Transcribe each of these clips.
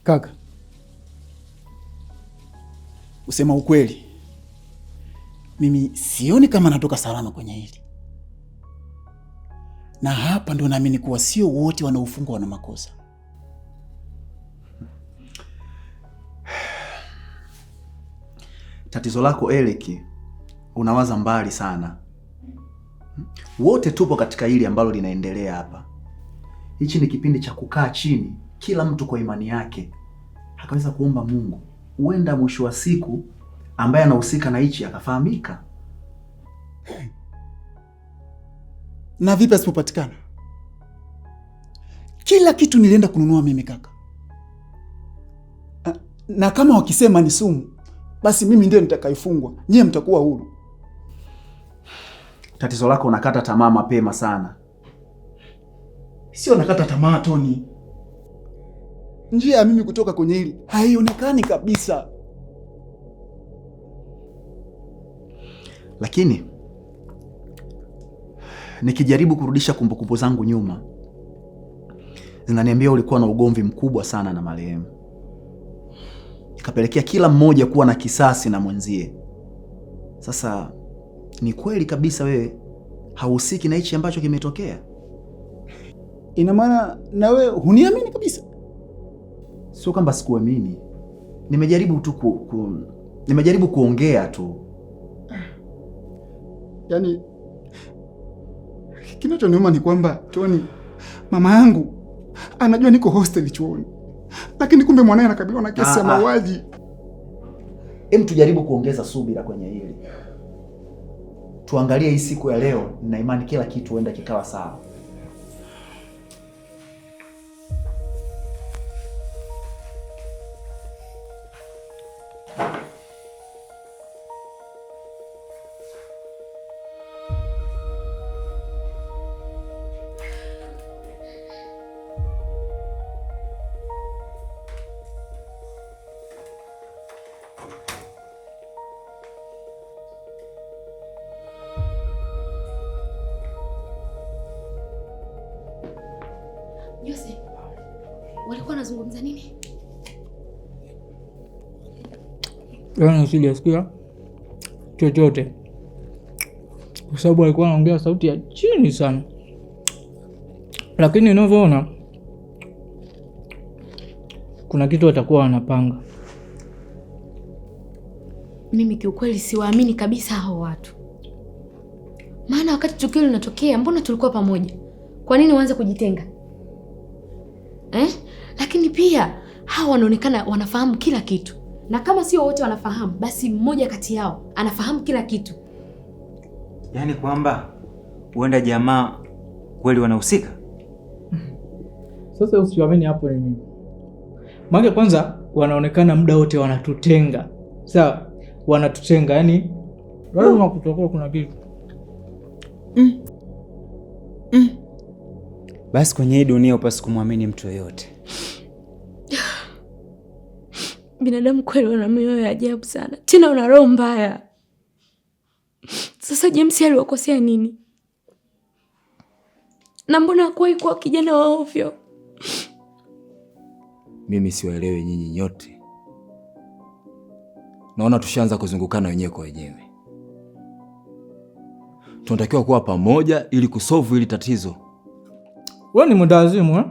Kaka, usema ukweli, mimi sioni kama natoka salama kwenye hili, na hapa ndo naamini kuwa sio wote wanaofungwa wana makosa. Tatizo lako Eric, unawaza mbali sana. Wote tupo katika hili ambalo linaendelea hapa. Hichi ni kipindi cha kukaa chini, kila mtu kwa imani yake akaweza kuomba Mungu. Huenda mwisho wa siku ambaye anahusika na hichi akafahamika. Na vipi asipopatikana? Kila kitu nilienda kununua mimi kaka. Na kama wakisema ni sumu, basi mimi ndiye nitakayefungwa. Nyie mtakuwa huru. Tatizo lako unakata tamaa mapema sana. Sio nakata tamaa Tony. Njia ya mimi kutoka kwenye hili haionekani kabisa. Lakini nikijaribu kurudisha kumbukumbu zangu nyuma, zinaniambia ulikuwa na ugomvi mkubwa sana na marehemu. Ikapelekea kila mmoja kuwa na kisasi na mwenzie. Sasa ni kweli kabisa wewe hauhusiki na hichi ambacho kimetokea? Ina maana na wewe huniamini kabisa? Sio kwamba sikuamini. Nimejaribu tu nimejaribu kuongea tu. Yaani kinachoniuma ni kwamba Tony, mama yangu anajua niko hostel chuoni, lakini kumbe mwanae anakabiliwa na kesi ya mauaji. Tujaribu kuongeza subira kwenye hili. Tuangalie hii siku ya leo, na imani kila kitu huenda kikawa sawa. Jose, walikuwa wanazungumza nini? Sijasikia chochote kwa sababu walikuwa wanaongea sauti ya chini sana, lakini ninavyoona kuna kitu watakuwa wanapanga. Mimi kiukweli siwaamini kabisa hao watu, maana wakati tukio linatokea mbona tulikuwa pamoja? Kwa nini waanze kujitenga? Lakini pia hawa wanaonekana wanafahamu kila kitu, na kama sio wote wanafahamu, basi mmoja kati yao anafahamu kila kitu. Yaani kwamba huenda jamaa kweli wanahusika. Sasa usiamini hapo ni mimi. Maana kwanza wanaonekana muda wote wanatutenga. Sawa, wanatutenga, yani lazima kutokuwa kuna kitu. Basi kwenye hii dunia upasi kumwamini mtu yoyote. Binadamu kweli wana mioyo ya ajabu sana. Tena una roho mbaya. Sasa James aliwakosea nini? Na mbona hakuwahi kuwa kijana wa ovyo? Mimi siwaelewi nyinyi nyote. Naona tushaanza kuzungukana wenyewe kwa wenyewe. Tunatakiwa kuwa pamoja ili kusolve hili tatizo. Wewe ni mwendawazimu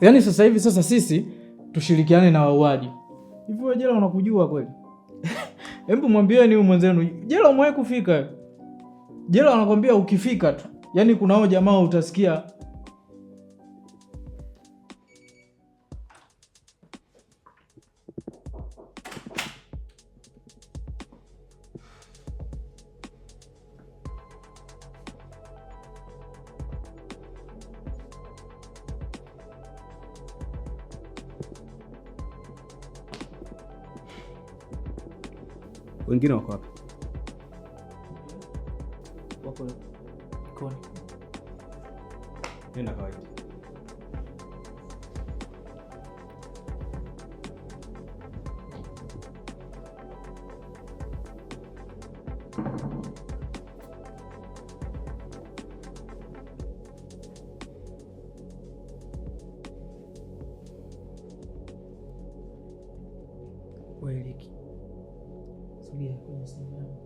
Yaani sasa hivi sisi tushirikiane na wauaji. Hivi wewe jela unakujua kweli? Hebu mwambieni huyu mwenzenu, jela umewahi kufika? Jela wanakwambia ukifika tu. Yaani kuna hao jamaa utasikia wengine wako wapi? wako koni. Nenda kawaida. Kweli. Sogea kwenye simu yangu.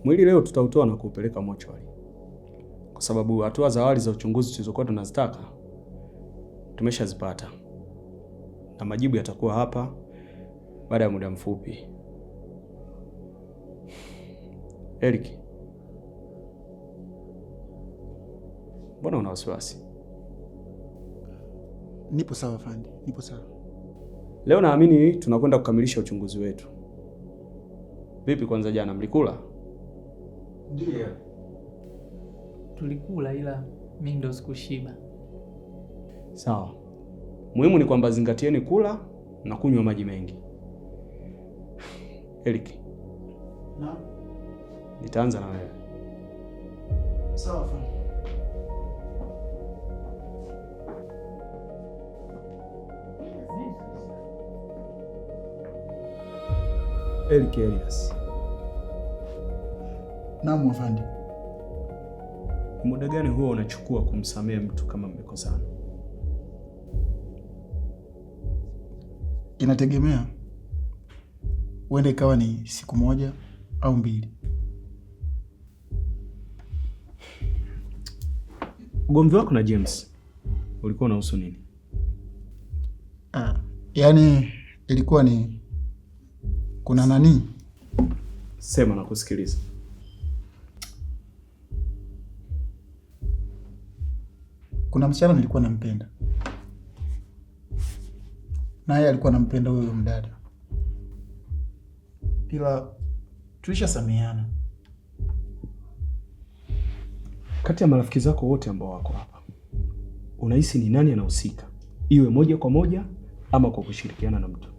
Mwili leo tutautoa na kuupeleka mochwari, kwa sababu hatua za awali za uchunguzi tulizokuwa tunazitaka tumeshazipata, na majibu yatakuwa hapa baada ya muda mfupi. Eric, mbona una wasiwasi? Nipo sawa afande, nipo sawa. Leo naamini tunakwenda kukamilisha uchunguzi wetu. Vipi kwanza, jana mlikula? Ndiyo. Tulikula ila mimi ndo sikushiba. Sawa. Muhimu ni kwamba zingatieni kula na kunywa maji mengi. Eric. Na? Nitaanza na wewe. Sawa afande. Eric Elias. Naam afande. Muda gani huo unachukua kumsamehe mtu kama mmekosana? Inategemea. Huenda ikawa ni siku moja au mbili. Ugomvi wako na James ulikuwa unahusu nini? Yaani ilikuwa ni kuna nani? Sema na kusikiliza. Kuna msichana nilikuwa nampenda, naye alikuwa anampenda huyo mdada, ila tulishasameheana. Kati ya marafiki zako wote ambao wako hapa, unahisi ni nani anahusika, iwe moja kwa moja ama kwa kushirikiana na mtu?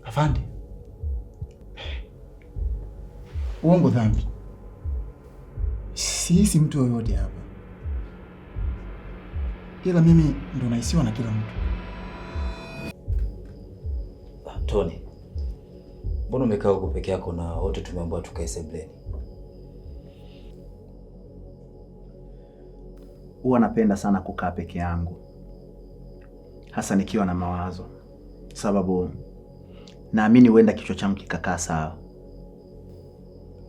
Afande, uongo dhambi. Sihisi mtu yoyote hapa, ila mimi ndo nahisiwa na kila mtu. Tony, mbona umekaa huko peke yako na wote tumeambiwa tukae sebuleni? Huwa napenda sana kukaa peke yangu, hasa nikiwa na mawazo, sababu naamini huenda kichwa changu kikakaa sawa.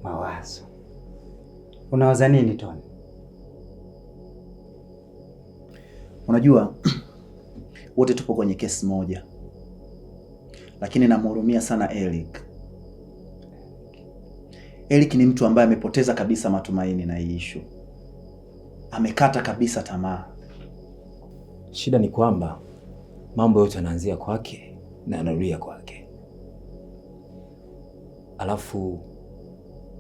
Mawazo? Unawaza nini Tony? Unajua wote tupo kwenye kesi moja, lakini namhurumia sana Eric. Eric ni mtu ambaye amepoteza kabisa matumaini na hii issue. Amekata kabisa tamaa. Shida ni kwamba mambo yote yanaanzia kwake na yanarudia kwake. Alafu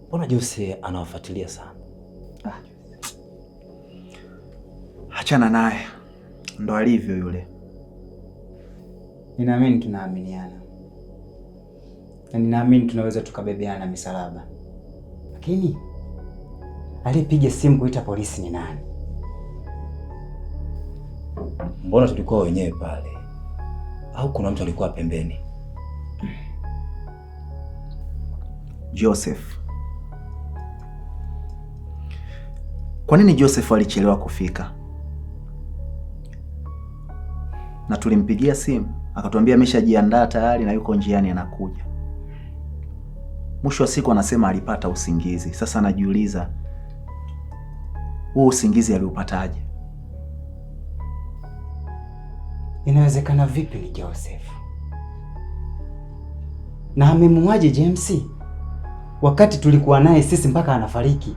mbona Jose anawafuatilia sana? Achana naye, ndo alivyo yule. Ninaamini tunaaminiana, na ninaamini tunaweza tukabebeana misalaba, lakini aliyepiga simu kuita polisi ni nani? Mbona tulikuwa wenyewe pale? Au kuna mtu alikuwa pembeni? Joseph. Kwa nini Joseph alichelewa kufika? Na tulimpigia simu, akatuambia ameshajiandaa tayari na yuko njiani anakuja. Mwisho wa siku anasema alipata usingizi. Sasa najiuliza, huo usingizi aliupataje? Inawezekana vipi ni Joseph? Na amemuaje James wakati tulikuwa naye sisi mpaka anafariki?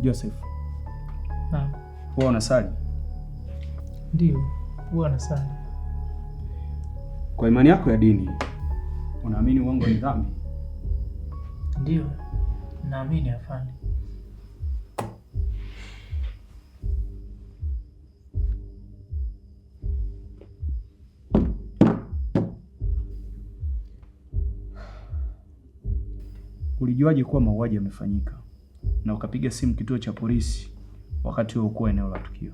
Joseph. Naam. Huwa unasali? Ndio, huwa nasali. Kwa imani yako ya dini, unaamini uongo ni dhambi? Ndio, naamini afande. Ulijuaje kuwa mauaji yamefanyika na ukapiga simu kituo cha polisi wakati wewe uko eneo la tukio?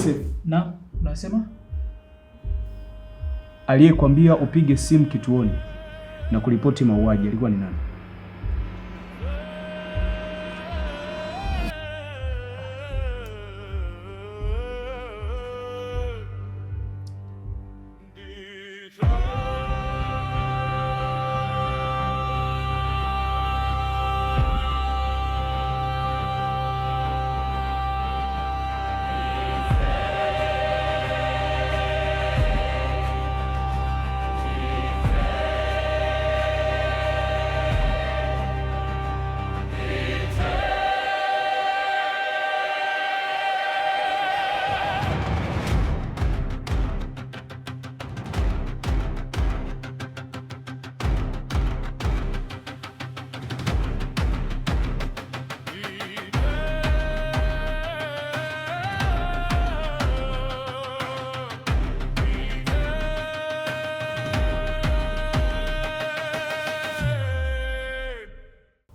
Joseph. Na unasema Aliyekwambia upige simu kituoni na kuripoti mauaji alikuwa ni nani?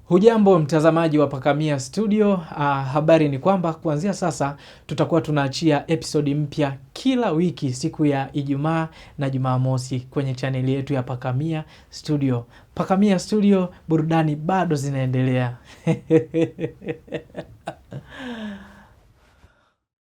Hujambo mtazamaji wa Pakamia Studio. Habari ni kwamba kuanzia sasa tutakuwa tunaachia episodi mpya kila wiki siku ya Ijumaa na Jumamosi kwenye chaneli yetu ya Pakamia Studio. Pakamia Studio, burudani bado zinaendelea.